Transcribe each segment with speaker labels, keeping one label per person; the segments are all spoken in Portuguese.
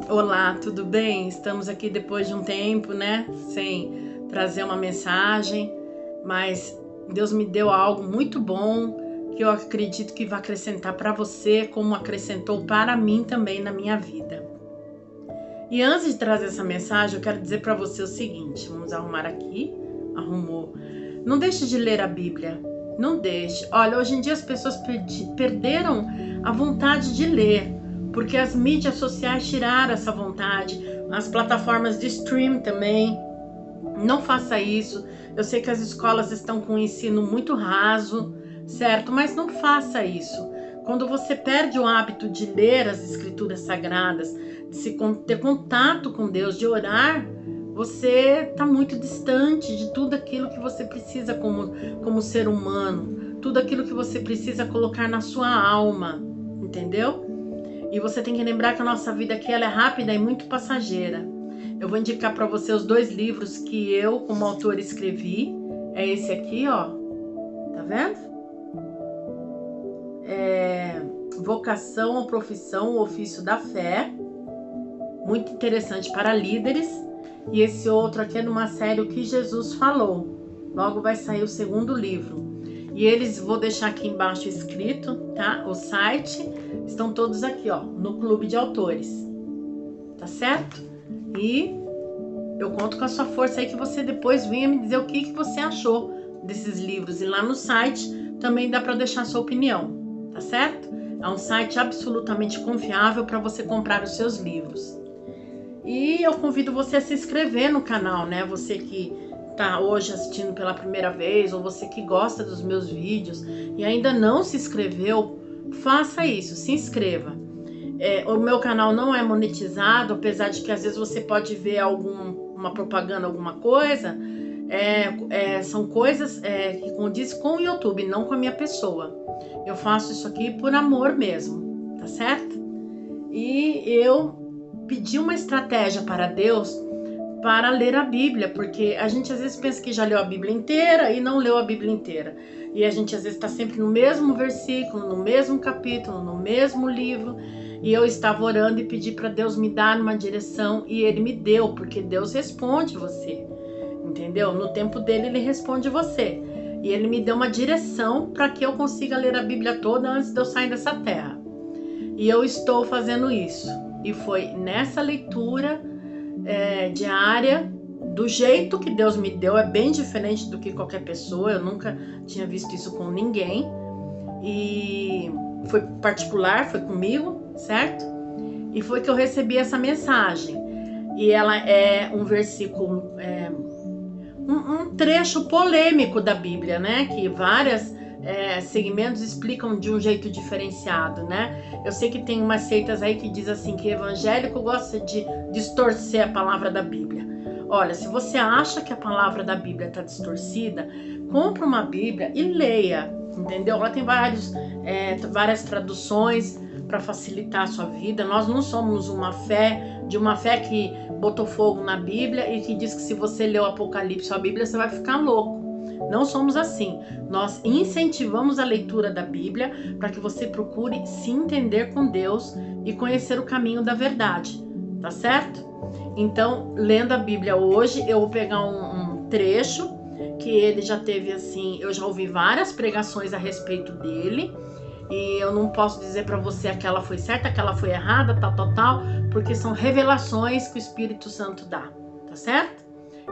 Speaker 1: Olá, tudo bem? Estamos aqui depois de um tempo, né? Sem trazer uma mensagem, mas Deus me deu algo muito bom que eu acredito que vai acrescentar para você, como acrescentou para mim também na minha vida. E antes de trazer essa mensagem, eu quero dizer para você o seguinte: vamos arrumar aqui. Arrumou. Não deixe de ler a Bíblia. Não deixe. Olha, hoje em dia as pessoas perderam a vontade de ler, porque as mídias sociais tiraram essa vontade, as plataformas de stream também. Não faça isso. Eu sei que as escolas estão com um ensino muito raso, certo? Mas não faça isso. Quando você perde o hábito de ler as escrituras sagradas, de ter contato com Deus, de orar, você está muito distante de tudo aquilo que você precisa como ser humano, tudo aquilo que você precisa colocar na sua alma, entendeu? E você tem que lembrar que a nossa vida aqui ela é rápida e muito passageira. Eu vou indicar para você os 2 livros que eu, como autora, escrevi. É esse aqui, ó. Tá vendo? Vocação ou Profissão, o Ofício da Fé. Muito interessante para líderes. E esse outro aqui é numa série O que Jesus Falou. Logo vai sair o 2º livro. E eles, vou deixar aqui embaixo escrito, tá? O site, estão todos aqui, ó, no Clube de Autores. Tá certo? E eu conto com a sua força aí, que você depois venha me dizer o que você achou desses livros. E lá no site também dá para deixar a sua opinião, tá certo? É um site absolutamente confiável para você comprar os seus livros. E eu convido você a se inscrever no canal, né? Você que tá hoje assistindo pela primeira vez, ou você que gosta dos meus vídeos e ainda não se inscreveu, faça isso, se inscreva. O meu canal não é monetizado, apesar de que às vezes você pode ver uma propaganda, alguma coisa. São coisas que condizem com o YouTube, não com a minha pessoa. Eu faço isso aqui por amor mesmo, tá certo? E eu pedi uma estratégia para Deus para ler a Bíblia, porque a gente às vezes pensa que já leu a Bíblia inteira e não leu a Bíblia inteira. E a gente às vezes está sempre no mesmo versículo, no mesmo capítulo, no mesmo livro. E eu estava orando e pedi para Deus me dar uma direção, e Ele me deu, porque Deus responde você, entendeu? No tempo dele, Ele responde você. E Ele me deu uma direção para que eu consiga ler a Bíblia toda antes de eu sair dessa terra. E eu estou fazendo isso. E foi nessa leitura diária, do jeito que Deus me deu, é bem diferente do que qualquer pessoa. Eu nunca tinha visto isso com ninguém. E foi particular, foi comigo, certo? E foi que eu recebi essa mensagem. E ela é um versículo, um trecho polêmico da Bíblia, né? Que vários segmentos explicam de um jeito diferenciado, né? Eu sei que tem umas seitas aí que diz assim, que evangélico gosta de distorcer a palavra da Bíblia. Olha, se você acha que a palavra da Bíblia está distorcida, compra uma Bíblia e leia, entendeu? Ela tem várias traduções para facilitar a sua vida. Nós não somos uma fé que botou fogo na Bíblia e que diz que se você ler o Apocalipse ou a Bíblia, você vai ficar louco. Não somos assim. Nós incentivamos a leitura da Bíblia para que você procure se entender com Deus e conhecer o caminho da verdade, tá certo? Então, lendo a Bíblia hoje, eu vou pegar um trecho que ele já teve assim, eu já ouvi várias pregações a respeito dele, e eu não posso dizer para você aquela foi certa, aquela foi errada, tal, porque são revelações que o Espírito Santo dá, tá certo?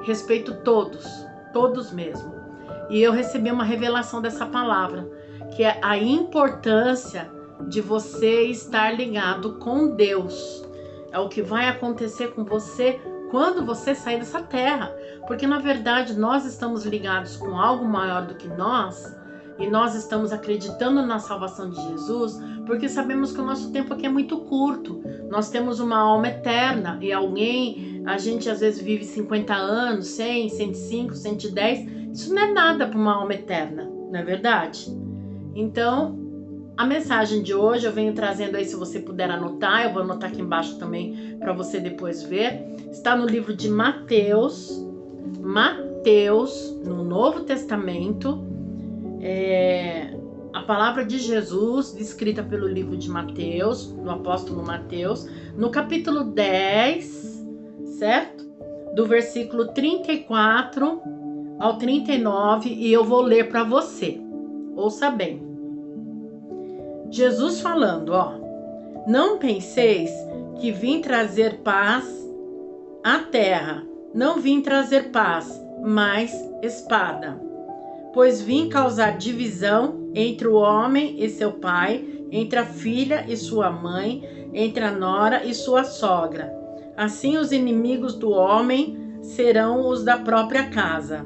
Speaker 1: Respeito todos mesmo. E eu recebi uma revelação dessa palavra, que é a importância de você estar ligado com Deus. É o que vai acontecer com você quando você sair dessa terra. Porque, na verdade, nós estamos ligados com algo maior do que nós, e nós estamos acreditando na salvação de Jesus, porque sabemos que o nosso tempo aqui é muito curto. Nós temos uma alma eterna, e a gente às vezes vive 50 anos, 100, 105, 110... Isso não é nada para uma alma eterna, não é verdade? Então, a mensagem de hoje eu venho trazendo aí, se você puder anotar, eu vou anotar aqui embaixo também para você depois ver. Está no livro de Mateus, no Novo Testamento, a palavra de Jesus, descrita pelo livro de Mateus, do apóstolo Mateus, no capítulo 10, certo? Do versículo 34 ao 39, e eu vou ler para você. Ouça bem. Jesus falando, não penseis que vim trazer paz à terra. Não vim trazer paz, mas espada. Pois vim causar divisão entre o homem e seu pai, entre a filha e sua mãe, entre a nora e sua sogra. Assim os inimigos do homem serão os da própria casa.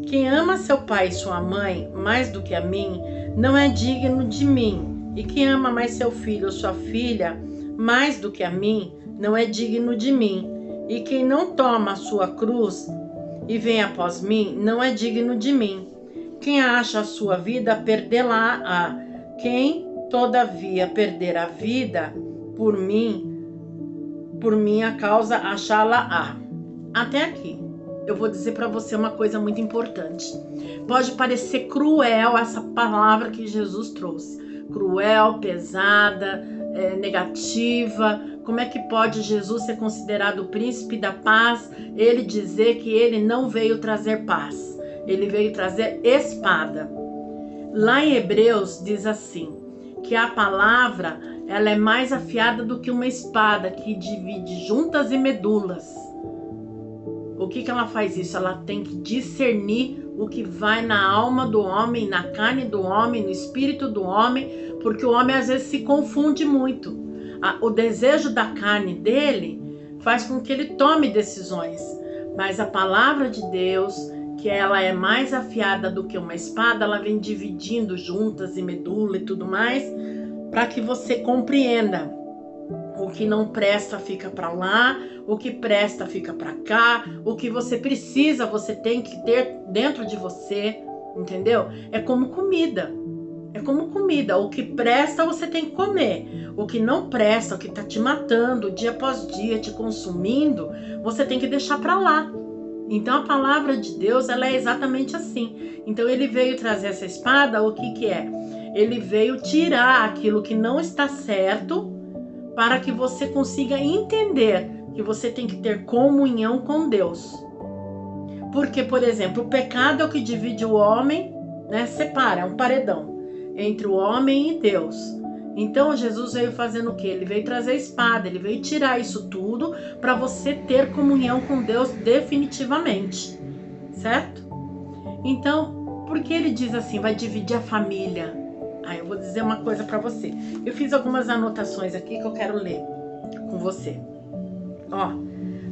Speaker 1: Quem ama seu pai e sua mãe mais do que a mim, não é digno de mim. E quem ama mais seu filho ou sua filha mais do que a mim, não é digno de mim. E quem não toma a sua cruz e vem após mim, não é digno de mim. Quem acha a sua vida, perdê-la-á. Quem, todavia, perder a vida por minha causa, achá-la-á. Até aqui, eu vou dizer para você uma coisa muito importante. Pode parecer cruel essa palavra que Jesus trouxe. Cruel, pesada, negativa. Como é que pode Jesus ser considerado o príncipe da paz? Ele dizer que ele não veio trazer paz. Ele veio trazer espada. Lá em Hebreus diz assim, que a palavra ela é mais afiada do que uma espada que divide juntas e medulas. O que ela faz isso? Ela tem que discernir o que vai na alma do homem, na carne do homem, no espírito do homem, porque o homem às vezes se confunde muito. O desejo da carne dele faz com que ele tome decisões, mas a palavra de Deus, que ela é mais afiada do que uma espada, ela vem dividindo juntas e medula e tudo mais, para que você compreenda. O que não presta fica para lá, o que presta fica para cá, o que você precisa, você tem que ter dentro de você, entendeu? É como comida. É como comida, o que presta você tem que comer, o que não presta, o que tá te matando dia após dia, te consumindo, você tem que deixar para lá. Então a palavra de Deus, ela é exatamente assim. Então ele veio trazer essa espada, o que é? Ele veio tirar aquilo que não está certo, para que você consiga entender que você tem que ter comunhão com Deus. Porque, por exemplo, o pecado é o que divide o homem, né? Separa, é um paredão entre o homem e Deus. Então Jesus veio fazendo o quê? Ele veio trazer a espada, ele veio tirar isso tudo para você ter comunhão com Deus definitivamente, certo? Então, por que ele diz assim, vai dividir a família? Eu vou dizer uma coisa para você. Eu fiz algumas anotações aqui que eu quero ler com você.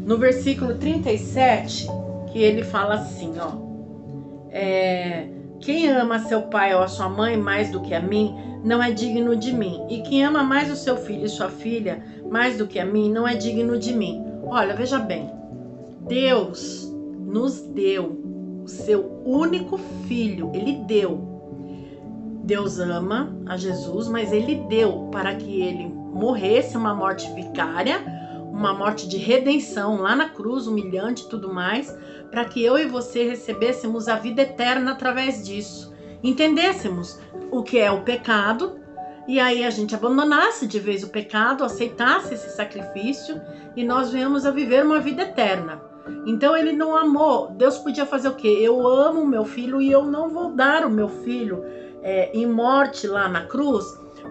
Speaker 1: No versículo 37, que ele fala assim, quem ama seu pai ou a sua mãe mais do que a mim, não é digno de mim. E quem ama mais o seu filho e sua filha mais do que a mim, não é digno de mim. Olha, veja bem. Deus nos deu o seu único filho. Ele deu. Deus ama a Jesus, mas ele deu para que ele morresse uma morte vicária, uma morte de redenção lá na cruz, humilhante e tudo mais, para que eu e você recebêssemos a vida eterna através disso. Entendêssemos o que é o pecado, e aí a gente abandonasse de vez o pecado, aceitasse esse sacrifício, e nós viemos a viver uma vida eterna. Então ele não amou. Deus podia fazer o quê? Eu amo o meu filho e eu não vou dar o meu filho em morte lá na cruz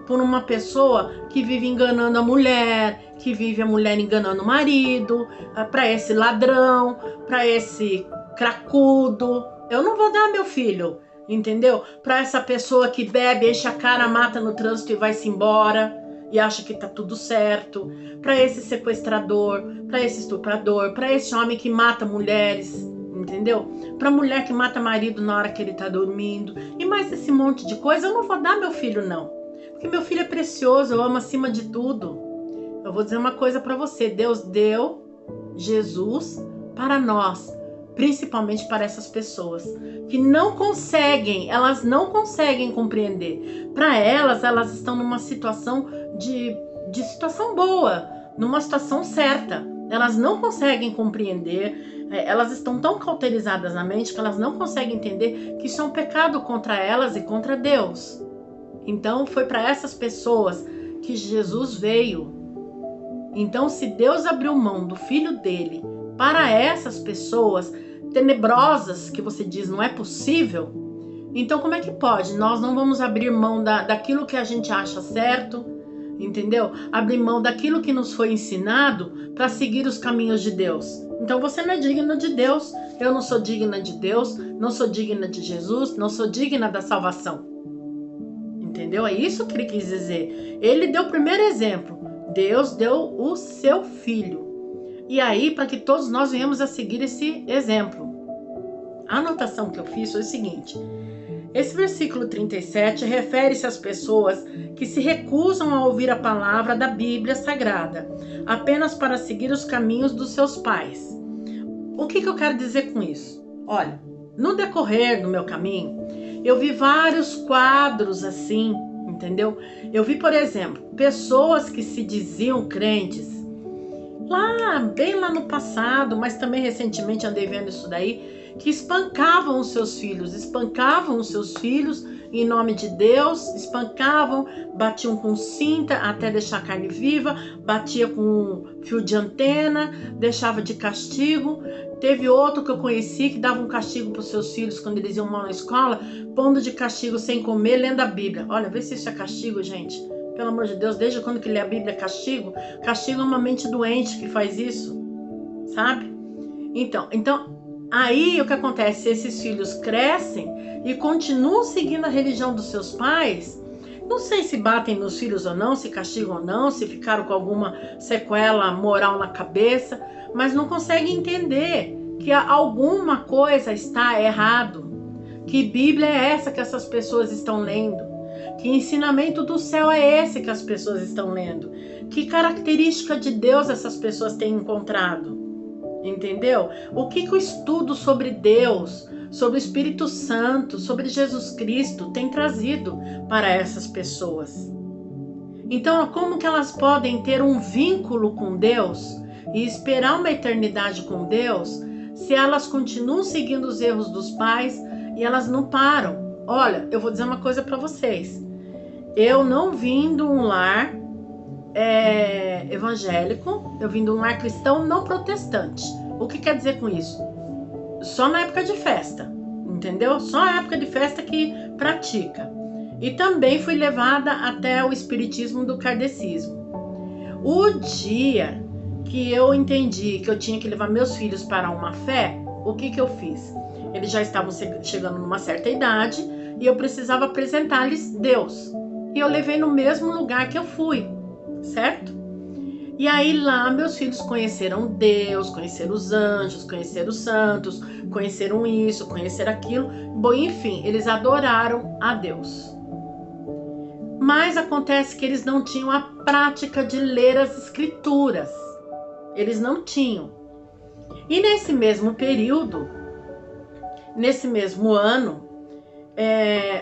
Speaker 1: por uma pessoa que vive enganando a mulher, que vive a mulher enganando o marido, para esse ladrão, para esse cracudo. Eu não vou dar meu filho, entendeu? Para essa pessoa que bebe, enche a cara, mata no trânsito e vai-se embora e acha que tá tudo certo. Para esse sequestrador, para esse estuprador, para esse homem que mata mulheres, entendeu? Pra mulher que mata marido na hora que ele tá dormindo. E mais esse monte de coisa, eu não vou dar meu filho, não. Porque meu filho é precioso, eu amo acima de tudo. Eu vou dizer uma coisa pra você. Deus deu Jesus para nós. Principalmente para essas pessoas que não conseguem, elas não conseguem compreender. Para elas estão numa situação de situação boa, numa situação certa. Elas não conseguem compreender, elas estão tão cauterizadas na mente que elas não conseguem entender que isso é um pecado contra elas e contra Deus. Então foi para essas pessoas que Jesus veio. Então, se Deus abriu mão do filho dele para essas pessoas tenebrosas, que você diz não é possível, então como é que pode? Nós não vamos abrir mão daquilo que a gente acha certo, entendeu? Abrir mão daquilo que nos foi ensinado para seguir os caminhos de Deus. Então você não é digna de Deus, eu não sou digna de Deus, não sou digna de Jesus, não sou digna da salvação. Entendeu? É isso que ele quis dizer. Ele deu o primeiro exemplo. Deus deu o seu filho. E aí, para que todos nós venhamos a seguir esse exemplo. A anotação que eu fiz foi o seguinte. Esse versículo 37 refere-se às pessoas que se recusam a ouvir a palavra da Bíblia Sagrada, apenas para seguir os caminhos dos seus pais. O que eu quero dizer com isso? Olha, no decorrer do meu caminho, eu vi vários quadros assim, entendeu? Eu vi, por exemplo, pessoas que se diziam crentes, bem lá no passado, mas também recentemente andei vendo isso daí, que espancavam os seus filhos em nome de Deus, espancavam, batiam com cinta até deixar a carne viva, batia com fio de antena, deixava de castigo. Teve outro que eu conheci que dava um castigo para os seus filhos quando eles iam mal na escola, pondo de castigo sem comer, lendo a Bíblia. Olha, vê se isso é castigo, gente. Pelo amor de Deus, desde quando que lê a Bíblia é castigo? Castigo é uma mente doente que faz isso, sabe? Então, aí o que acontece? Esses filhos crescem e continuam seguindo a religião dos seus pais. Não sei se batem nos filhos ou não, se castigam ou não, se ficaram com alguma sequela moral na cabeça, mas não conseguem entender que alguma coisa está errado. Que Bíblia é essa que essas pessoas estão lendo? Que ensinamento do céu é esse que as pessoas estão lendo? Que característica de Deus essas pessoas têm encontrado? Entendeu? O que o estudo sobre Deus, sobre o Espírito Santo, sobre Jesus Cristo tem trazido para essas pessoas? Então, como que elas podem ter um vínculo com Deus e esperar uma eternidade com Deus se elas continuam seguindo os erros dos pais e elas não param? Olha, eu vou dizer uma coisa para vocês. Eu não vim de um lar evangélico, eu vim de um lar cristão não protestante. O que quer dizer com isso? Só na época de festa, entendeu? Só na época de festa que pratica. E também fui levada até o espiritismo do kardecismo. O dia que eu entendi que eu tinha que levar meus filhos para uma fé, o que eu fiz? Eles já estavam chegando numa certa idade e eu precisava apresentar-lhes Deus. E eu levei no mesmo lugar que eu fui, certo? E aí lá meus filhos conheceram Deus, conheceram os anjos, conheceram os santos, conheceram isso, conheceram aquilo. Bom, enfim, eles adoraram a Deus. Mas acontece que eles não tinham a prática de ler as escrituras. Eles não tinham. E nesse mesmo período, nesse mesmo ano,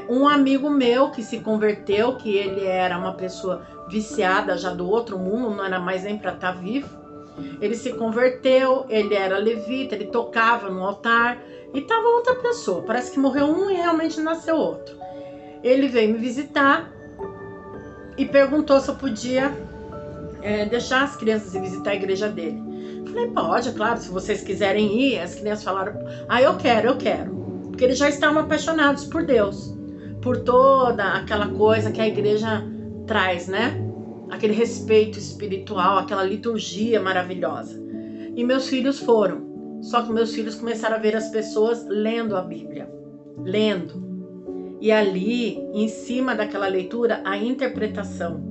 Speaker 1: um amigo meu que se converteu, que ele era uma pessoa viciada já do outro mundo, não era mais nem para estar vivo, ele se converteu, ele era levita, ele tocava no altar e estava outra pessoa, parece que morreu um e realmente nasceu outro. Ele veio me visitar e perguntou se eu podia deixar as crianças ir visitar a igreja dele. Falei, pode, é claro, se vocês quiserem ir. As crianças falaram, eu quero. Porque eles já estavam apaixonados por Deus, por toda aquela coisa que a igreja traz, né? Aquele respeito espiritual, aquela liturgia maravilhosa. E meus filhos foram. Só que meus filhos começaram a ver as pessoas lendo a Bíblia. Lendo. E ali, em cima daquela leitura, a interpretação.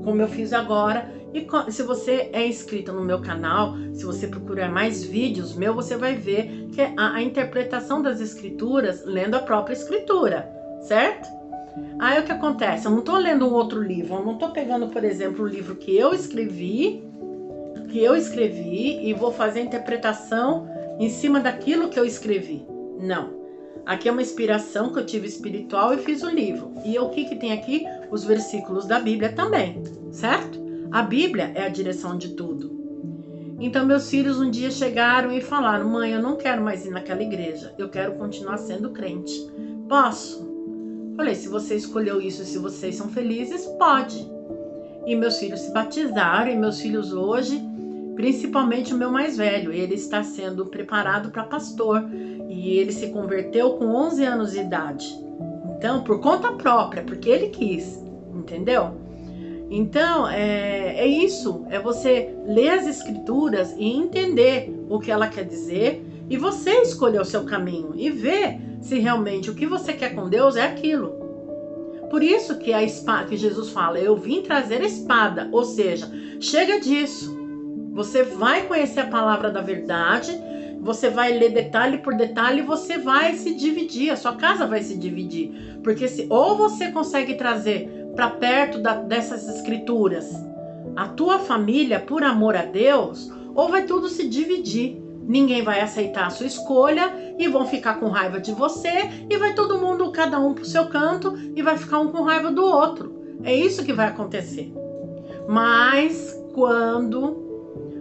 Speaker 1: Como eu fiz agora. E se você é inscrito no meu canal, se você procurar mais vídeos meus, você vai ver que é a interpretação das escrituras lendo a própria escritura, certo? Aí o que acontece? Eu não estou lendo um outro livro, eu não estou pegando, por exemplo, o livro que eu escrevi e vou fazer a interpretação em cima daquilo que eu escrevi. Não. Aqui é uma inspiração que eu tive espiritual e fiz o livro. E o que tem aqui? Os versículos da Bíblia também, certo? A Bíblia é a direção de tudo. Então meus filhos um dia chegaram e falaram, mãe, eu não quero mais ir naquela igreja, eu quero continuar sendo crente. Posso? Falei, se você escolheu isso, se vocês são felizes, pode. E meus filhos se batizaram, e meus filhos hoje, principalmente o meu mais velho, ele está sendo preparado para pastor. E ele se converteu com 11 anos de idade. Então, por conta própria, porque ele quis, entendeu? Então, é isso, é você ler as escrituras e entender o que ela quer dizer e você escolher o seu caminho e ver se realmente o que você quer com Deus é aquilo. Por isso que a espada, que Jesus fala, eu vim trazer a espada, ou seja, chega disso. Você vai conhecer a palavra da verdade, você vai ler detalhe por detalhe e você vai se dividir, a sua casa vai se dividir. Porque ou você consegue trazer para perto dessas escrituras a tua família por amor a Deus, ou vai tudo se dividir. Ninguém vai aceitar a sua escolha e vão ficar com raiva de você e vai todo mundo, cada um pro seu canto e vai ficar um com raiva do outro. É isso que vai acontecer. Mas quando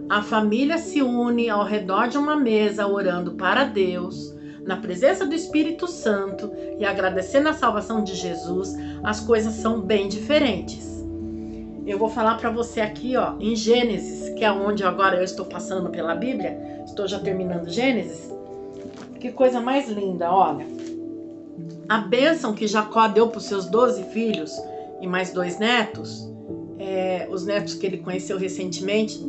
Speaker 1: a família se une ao redor de uma mesa orando para Deus, na presença do Espírito Santo e agradecendo a salvação de Jesus, as coisas são bem diferentes. Eu vou falar para você aqui, ó, em Gênesis, que é onde agora eu estou passando pela Bíblia, estou já terminando Gênesis. Que coisa mais linda, olha. A bênção que Jacó deu para os seus 12 filhos e mais 2 netos, os netos que ele conheceu recentemente,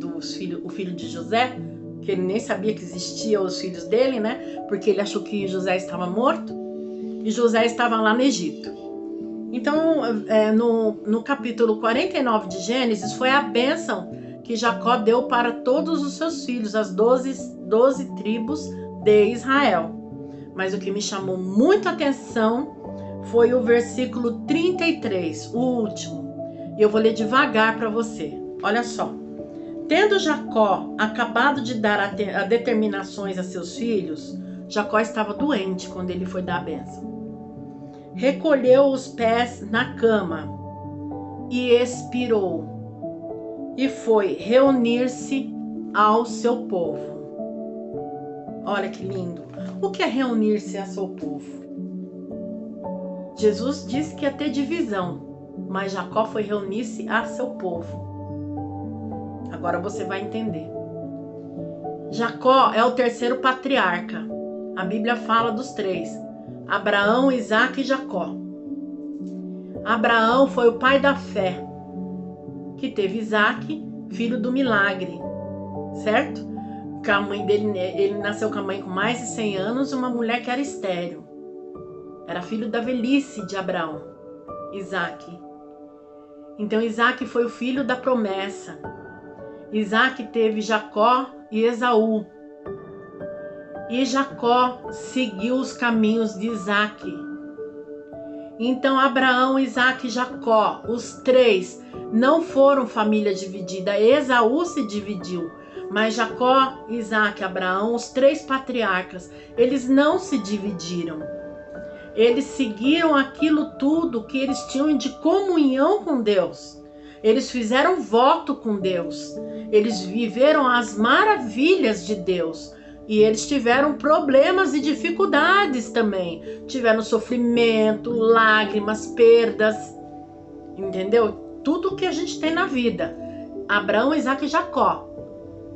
Speaker 1: o filho de José, que ele nem sabia que existiam os filhos dele, né? Porque ele achou que José estava morto e José estava lá no Egito. Então, no capítulo 49 de Gênesis, foi a bênção que Jacó deu para todos os seus filhos, as 12 tribos de Israel. Mas o que me chamou muito a atenção foi o versículo 33, o último. E eu vou ler devagar para você. Olha só. Tendo Jacó acabado de dar a determinações a seus filhos, Jacó estava doente quando ele foi dar a bênção. Recolheu os pés na cama e expirou, e foi reunir-se ao seu povo. Olha que lindo. O que é reunir-se ao seu povo? Jesus disse que ia ter divisão, mas Jacó foi reunir-se a seu povo. Agora você vai entender. Jacó é o terceiro patriarca. A Bíblia fala dos 3. Abraão, Isaque e Jacó. Abraão foi o pai da fé, que teve Isaque, filho do milagre, certo? A mãe dele, ele nasceu com a mãe com mais de 100 anos, uma mulher que era estéril. Era filho da velhice de Abraão, Isaque. Então Isaque foi o filho da promessa. Isaque teve Jacó e Esaú. E Jacó seguiu os caminhos de Isaque. Então Abraão, Isaque e Jacó, os 3, não foram família dividida. Esaú se dividiu. Mas Jacó, Isaque e Abraão, os 3 patriarcas, eles não se dividiram. Eles seguiram aquilo tudo que eles tinham de comunhão com Deus. Eles fizeram voto com Deus. Eles viveram as maravilhas de Deus. E eles tiveram problemas e dificuldades também. Tiveram sofrimento, lágrimas, perdas. Entendeu? Tudo que a gente tem na vida. Abraão, Isaque e Jacó.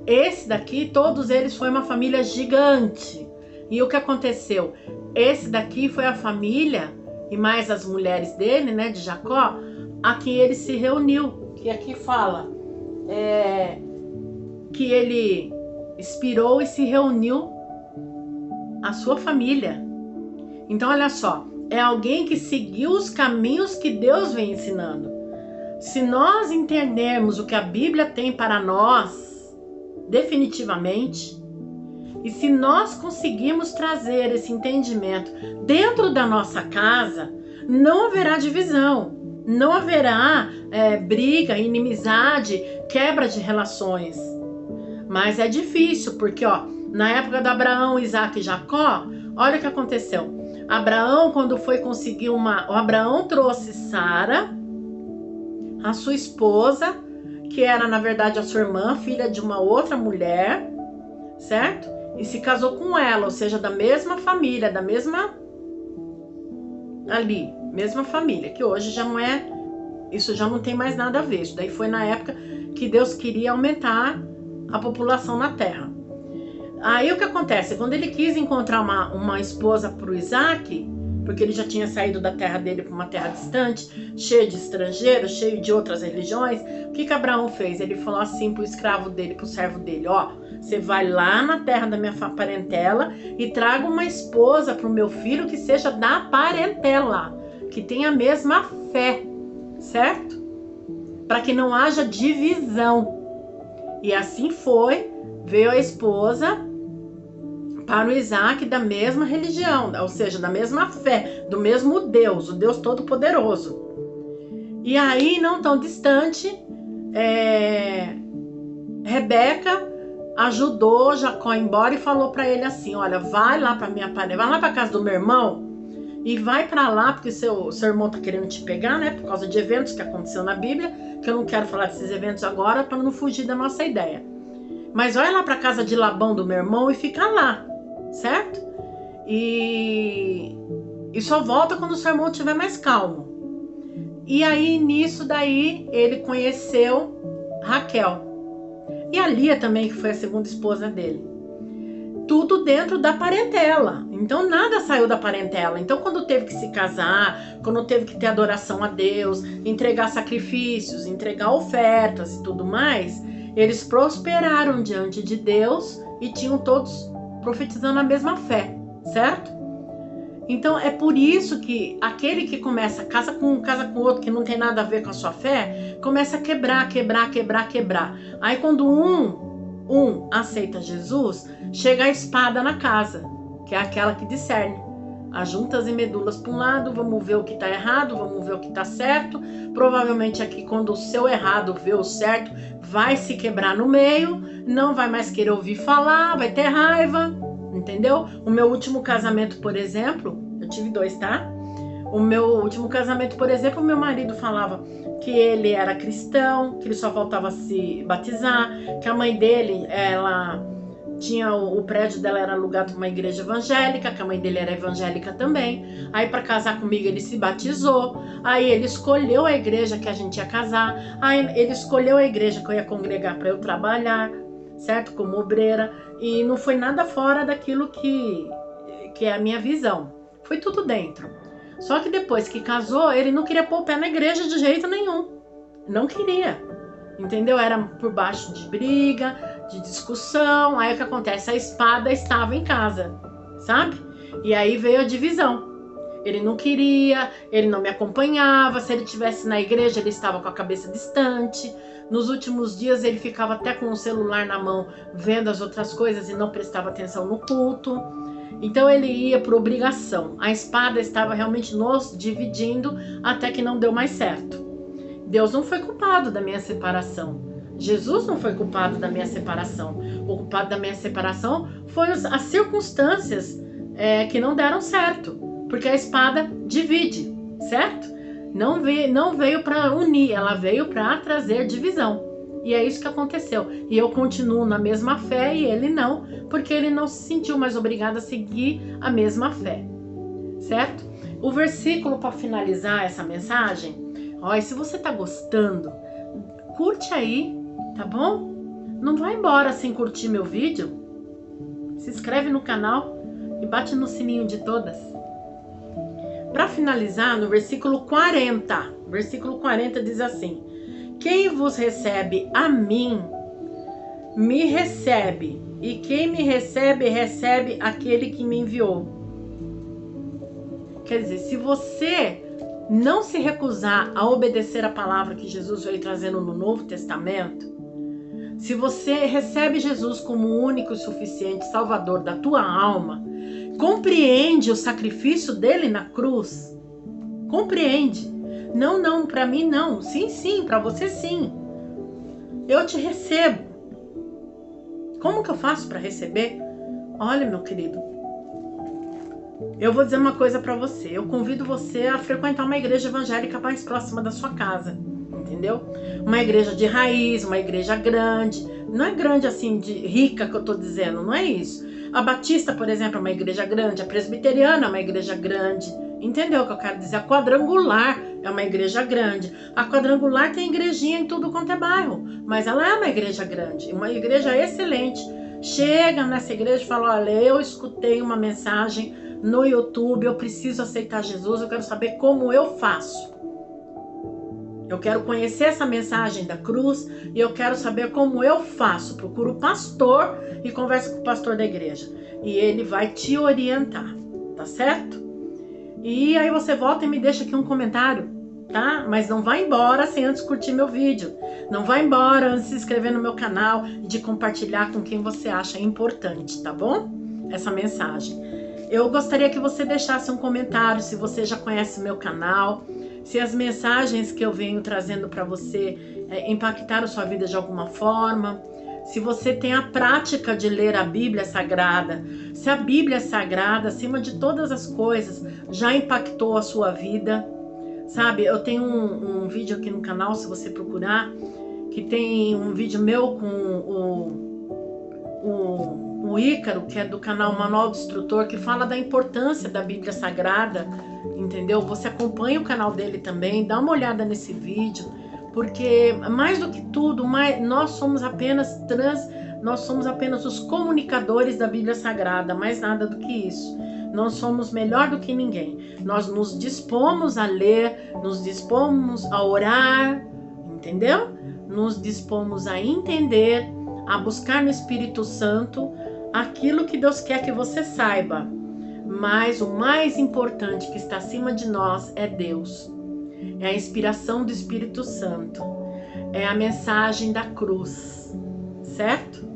Speaker 1: Esse daqui, todos eles foi uma família gigante. E o que aconteceu? Esse daqui foi a família, e mais as mulheres dele, né, de Jacó, a que ele se reuniu. Que aqui fala que ele expirou e se reuniu a sua família. Então olha só, é alguém que seguiu os caminhos que Deus vem ensinando. Se nós entendermos o que a Bíblia tem para nós, definitivamente, e se nós conseguirmos trazer esse entendimento dentro da nossa casa, não haverá divisão, não haverá briga, inimizade, quebra de relações. Mas é difícil, porque na época de Abraão, Isaque e Jacó, olha o que aconteceu. Abraão, quando foi conseguir Abraão trouxe Sara, a sua esposa, que era na verdade a sua irmã, filha de uma outra mulher, certo? E se casou com ela, ou seja, da mesma família, da mesma mesma família, que hoje já não é, isso já não tem mais nada a ver. Isso daí foi na época que Deus queria aumentar a população na terra. Aí o que acontece? Quando ele quis encontrar uma esposa para o Isaac, porque ele já tinha saído da terra dele para uma terra distante, cheio de estrangeiros, cheio de outras religiões, o que Abraão fez? Ele falou assim para o escravo dele, para o servo dele, ó, você vai lá na terra da minha parentela e traga uma esposa para o meu filho que seja da parentela, que tenha a mesma fé, certo? Para que não haja divisão. E assim foi, veio a esposa para o Isaac da mesma religião, ou seja, da mesma fé, do mesmo Deus, o Deus Todo-Poderoso. E aí, não tão distante, Rebeca ajudou Jacó a ir embora e falou para ele assim, olha, vai lá para minha parede, vai lá para casa do meu irmão e vai para lá, porque seu irmão tá querendo te pegar, né, por causa de eventos que aconteceu na Bíblia, que eu não quero falar desses eventos agora para não fugir da nossa ideia. Mas vai lá para casa de Labão do meu irmão e fica lá, certo? E só volta quando o seu irmão estiver mais calmo. E aí, nisso daí, ele conheceu Raquel. E a Lia também, que foi a segunda esposa dele. Tudo dentro da parentela. Então, nada saiu da parentela. Então, quando teve que se casar, quando teve que ter adoração a Deus, entregar sacrifícios, entregar ofertas e tudo mais, eles prosperaram diante de Deus e tinham todos profetizando a mesma fé, certo? Então é por isso que aquele que começa, casa com outro que não tem nada a ver com a sua fé, começa a quebrar. Aí quando um aceita Jesus, chega a espada na casa, que é aquela que discerne as juntas e medulas para um lado, vamos ver o que está errado, vamos ver o que está certo. Provavelmente aqui, quando o seu errado vê o certo, vai se quebrar no meio, não vai mais querer ouvir falar, vai ter raiva, entendeu? O meu último casamento, por exemplo, eu tive 2, tá? O meu último casamento, por exemplo, meu marido falava que ele era cristão, que ele só faltava se batizar, que a mãe dele, ela tinha o prédio dela era alugado para uma igreja evangélica, que a mãe dele era evangélica também. Aí para casar comigo ele se batizou. Aí ele escolheu a igreja que a gente ia casar. Aí ele escolheu a igreja que eu ia congregar para eu trabalhar, certo? Como obreira. E não foi nada fora daquilo que é a minha visão. Foi tudo dentro. Só que depois que casou, ele não queria pôr o pé na igreja de jeito nenhum. Não queria. Entendeu? Era por baixo de briga, de discussão. Aí o que acontece? A espada estava em casa, sabe? E aí veio a divisão. Ele não queria, ele não me acompanhava. Se ele estivesse na igreja, ele estava com a cabeça distante. Nos últimos dias ele ficava até com o celular na mão, vendo as outras coisas e não prestava atenção no culto. Então ele ia por obrigação. A espada estava realmente nos dividindo até que não deu mais certo. Deus não foi culpado da minha separação. Jesus não foi culpado da minha separação. O culpado da minha separação foi as circunstâncias que não deram certo. Porque a espada divide, certo? Não veio para unir, ela veio para trazer divisão. E é isso que aconteceu. E eu continuo na mesma fé e ele não, porque ele não se sentiu mais obrigado a seguir a mesma fé, certo? O versículo para finalizar essa mensagem, ó, e se você tá gostando, curte aí, tá bom? Não vai embora sem curtir meu vídeo. Se inscreve no canal e bate no sininho de todas. Para finalizar, no versículo 40, versículo 40 diz assim: quem vos recebe a mim, me recebe, e quem me recebe, recebe aquele que me enviou. Quer dizer, se você não se recusar a obedecer a palavra que Jesus veio trazendo no Novo Testamento, se você recebe Jesus como o único e suficiente Salvador da tua alma, compreende o sacrifício dele na cruz, compreende. Não, para mim não. Sim, para você sim. Eu te recebo. Como que eu faço para receber? Olha, meu querido, eu vou dizer uma coisa para você. Eu convido você a frequentar uma igreja evangélica mais próxima da sua casa, entendeu? Uma igreja de raiz, uma igreja grande. Não é grande assim, de rica que eu tô dizendo, não é isso. A Batista, por exemplo, é uma igreja grande. A Presbiteriana é uma igreja grande, Entendeu o que eu quero dizer? A Quadrangular é uma igreja grande. A Quadrangular tem igrejinha em tudo quanto é bairro, mas ela é uma igreja grande, uma igreja excelente. Chega nessa igreja e fala, olha, eu escutei uma mensagem no YouTube, eu preciso aceitar Jesus, eu quero saber como eu faço. Eu quero conhecer essa mensagem da cruz e eu quero saber como eu faço. Procura o pastor e conversa com o pastor da igreja. E ele vai te orientar, tá certo? E aí você volta e me deixa aqui um comentário, tá? Mas não vai embora sem antes curtir meu vídeo. Não vai embora antes de se inscrever no meu canal e de compartilhar com quem você acha importante, tá bom? Essa mensagem. Eu gostaria que você deixasse um comentário se você já conhece o meu canal, se as mensagens que eu venho trazendo para você impactaram sua vida de alguma forma, se você tem a prática de ler a Bíblia Sagrada, se a Bíblia Sagrada, acima de todas as coisas, já impactou a sua vida, sabe? Eu tenho um vídeo aqui no canal, se você procurar, que tem um vídeo meu com o Ícaro, que é do canal Manual do Instrutor, que fala da importância da Bíblia Sagrada, entendeu? Você acompanha o canal dele também, dá uma olhada nesse vídeo, porque mais do que tudo, nós somos apenas os comunicadores da Bíblia Sagrada, mais nada do que isso. Não somos melhor do que ninguém. Nós nos dispomos a ler, nos dispomos a orar, entendeu? Nos dispomos a entender, a buscar no Espírito Santo aquilo que Deus quer que você saiba. Mas o mais importante que está acima de nós é Deus. É a inspiração do Espírito Santo. É a mensagem da cruz. Certo?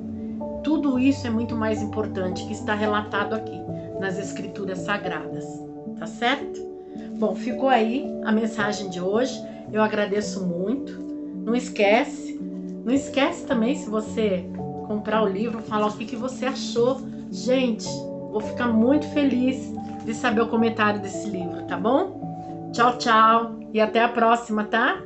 Speaker 1: Tudo isso é muito mais importante que está relatado aqui nas Escrituras Sagradas. Tá certo? Bom, ficou aí a mensagem de hoje. Eu agradeço muito. Não esquece também, se você comprar o livro, falar o que você achou. Gente, vou ficar muito feliz de saber o comentário desse livro, tá bom? Tchau, tchau e até a próxima, tá?